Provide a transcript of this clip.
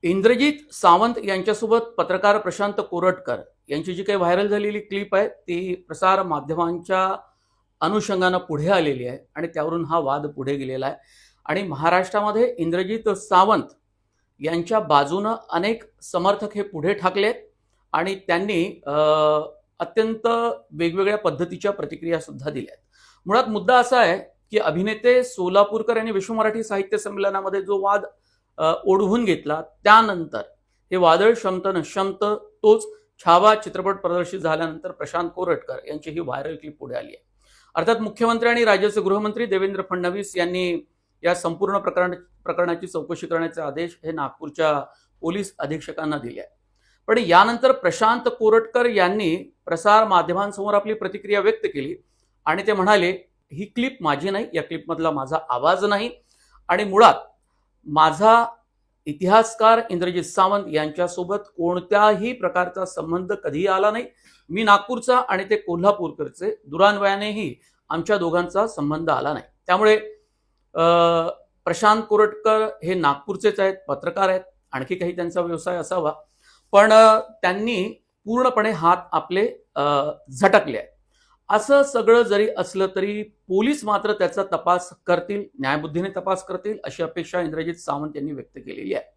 इंद्रजित सावंत यांच्यासोबत पत्रकार प्रशांत कोरटकर यांची जी काही व्हायरल झालेली क्लिप आहे ती प्रसार माध्यमांच्या अनुषंगानं पुढे आलेली आहे आणि त्यावरून हा वाद पुढे गेलेला आहे. आणि महाराष्ट्रामध्ये इंद्रजित सावंत यांच्या बाजूनं अनेक समर्थक हे पुढे ठाकलेत आणि त्यांनी अत्यंत वेगवेगळ्या पद्धतीच्या प्रतिक्रिया सुद्धा दिल्यात. मुळात मुद्दा असा आहे की अभिनेते सोलापूरकर यांनी विश्व मराठी साहित्य संमेलनामध्ये जो वाद ओढवून घेतला, त्यानंतर हे वादळ शमत नशमत तोच छावा चित्रपट प्रदर्शित झाल्यानंतर प्रशांत कोरटकर यांची ही व्हायरल क्लिप पुढे आली आहे. अर्थात मुख्यमंत्री आणि राज्याचे गृहमंत्री देवेंद्र फडणवीस यांनी या संपूर्ण प्रकरणाची चौकशी करण्याचे आदेश हे नागपूरच्या पोलीस अधीक्षकांना दिले आहेत. पण यानंतर प्रशांत कोरटकर यांनी प्रसार माध्यमांसमोर आपली प्रतिक्रिया व्यक्त केली आणि ते म्हणाले, ही क्लिप माझी नाही, या क्लिपमधला माझा आवाज नाही आणि मुळात माझा इतिहासकार इंद्रजित सावंत यांच्यासोबत कोणत्याही प्रकारचा संबंध कधीही आला नाही. मी नागपूरचा आणि ते कोल्हापूरकरचे, दुरान्वयानेही आमच्या दोघांचा संबंध आला नाही. त्यामुळे प्रशांत कोरटकर हे नागपूरचेच आहेत, पत्रकार आहेत, आणखी काही त्यांचा व्यवसाय असावा, पण त्यांनी पूर्णपणे हात आपले झटकले आहेत. असं सगळं जरी असलं तरी पोलीस मात्र त्याचा तपास करतील, न्यायबुद्धीने तपास करतील अशी अपेक्षा इंद्रजित सावंत यांनी व्यक्त केलेली आहे.